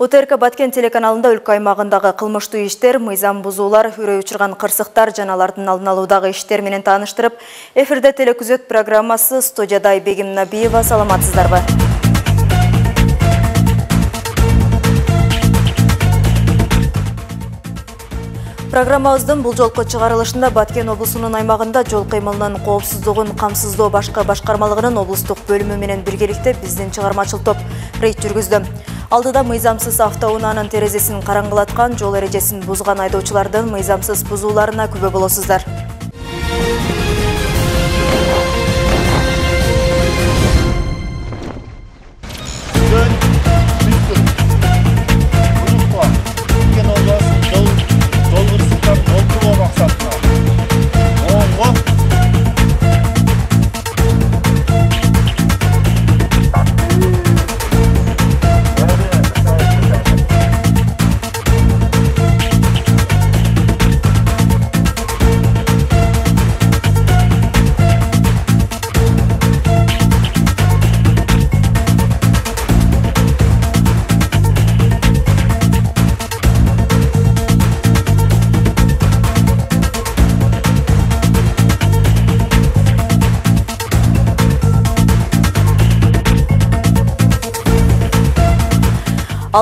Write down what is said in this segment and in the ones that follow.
УТРК Баткен телеканалында өлкө аймагындагы кылмыштуу иштер, мыйзам бузуулар, үрөй учурган кырсыктар жана алардын алдын алуудагы иштер менен тааныштырып, эфирде телекүзөт программасы, студияда Айбегим Набиева. Саламатсыздарбы? Программабыздын бул жолку чыгарылышында Баткен облусунун аймагында жол кыймылынын коопсуздугун камсыздоо башкы башкармалыгынын облустук бөлүмү менен биргеликте биздин чыгармачыл топ рейд жүргүздү. Алдыда мыйзамсыз автоунаанын терезесин караңгылаткан, жол эрежесин бузган айдоочулардын мыйзамсыз бузууларына күбө болосуздар.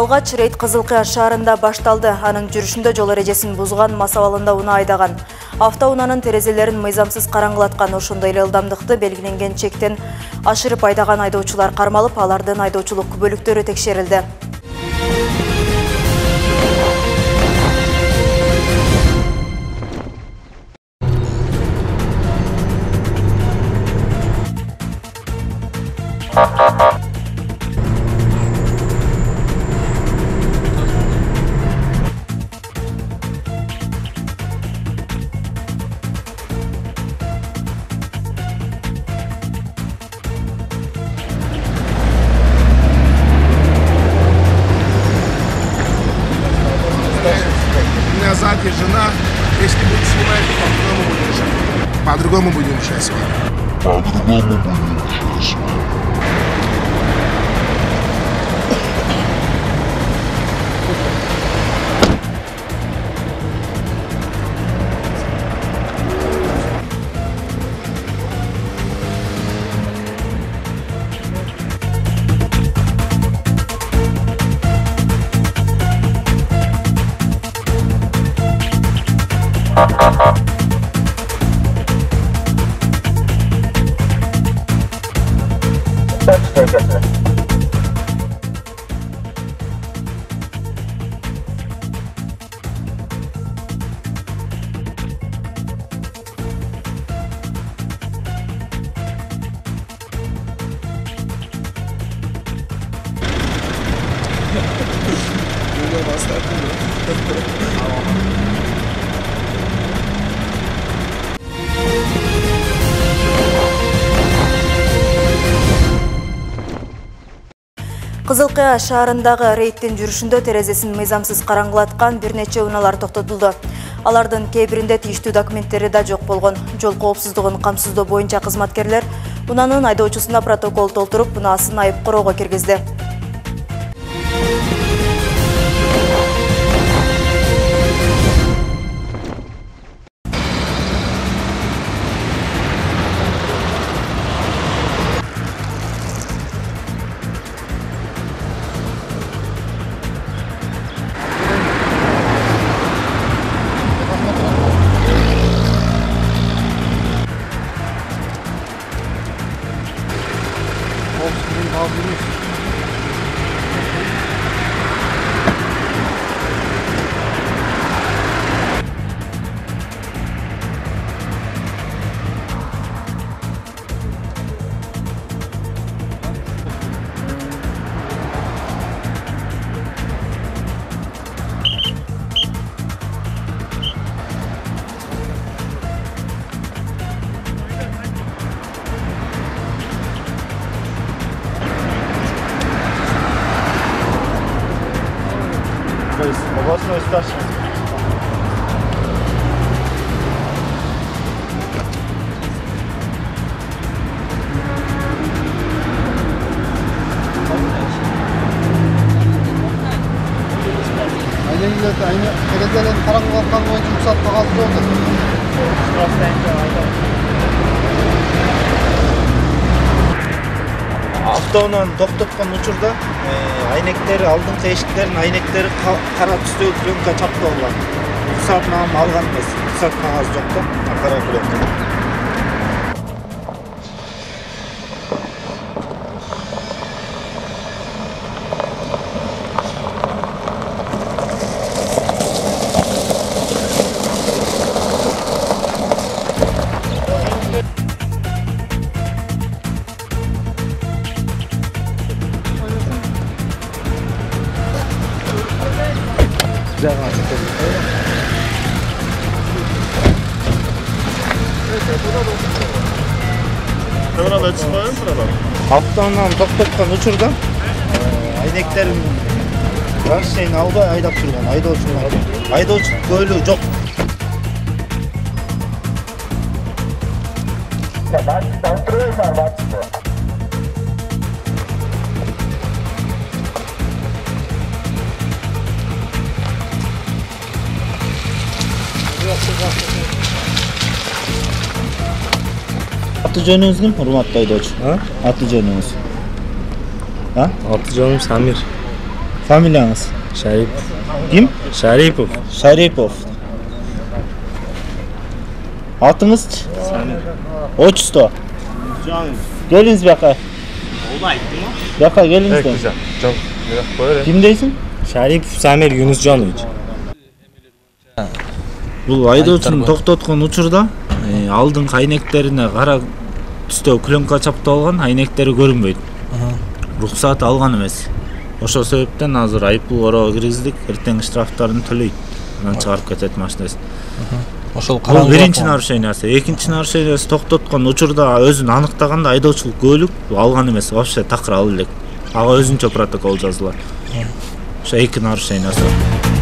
Алгач рейд Кызыл Кыя шаарында башталды. Анын жүрүшүндө жол эрежесин бузган, мас абалында унаа айдаган, автоунаанын терезелерин мыйзамсыз караңгылаткан, ошондой эле ылдамдыкты белгиленген чектен ашырып айдаган айдоочулар кармалып, алардын айдоочулук күбөлүктөрү текшерилди. Меня сзади жена, если будет снимать, по-другому будем счастливы. По-другому будем счастливы. Кызыл Кыя шаарындагы рейдтин жүрүшүндө терезесин мыйзамсыз караңгылаткан бир нече унаалар токтотулду. Алардын кээ биринде тийиштүү документтери да жок болгон. Жол коопсуздугун камсыздоо боюнча кызматкерлер унаанын айдоочусуна протокол толтуруп, унаасын айып короого киргизди. То есть областной старший. қағазды отыр. Автоунан тоқтатқан учурда айнектери, алдыңкы эшиктердин айнектери кара түстөгү пленка чапталган. Рұқсатнама алган эмес. Рұқсатнамасы жок да, кара пленка. Kamerada çıkmayın buradan. Автоунан токтоткон учурда айнектерин разрешение албай айдап жүргөн айдоочулар. Айдоочу көлүгү жок. Аты жөнүңүз ким, урматтуу айдоочу? Аты жөнүңүз? Аты жөнüm Samir. Фамилияңыз? Şeripov. Ким? Şeripov. Шарипов. Атыңызчы? Samir. Отчество? Canım. Келиңиз бияка. Olay değil mi? Бияка келиңиз. güzel. Çok güzel. Böyle. Ким дейсиң? Şeripov Samir Yunusjanovic. Бул айдоочуну токтоткон учурда алдыңкы айнектерине кара түстө пленка чапталган, айнектери көрүнбөйт. Руксат алган эмес. Ошол себептен азыр айыппул орого киргиздик, эртең штрафтарын төлөйт. Анан чыгарып кетет машинеси. Ошол Бул биринчи нарушениясы. Экинчи нарушениясы токтоткон учурда өзүн аныктаганда айдоочулук көлүк алган эмес, вообще такыр алып элек. Ага өзүнчө протокол жазылат. Ошо эки нарушениясы.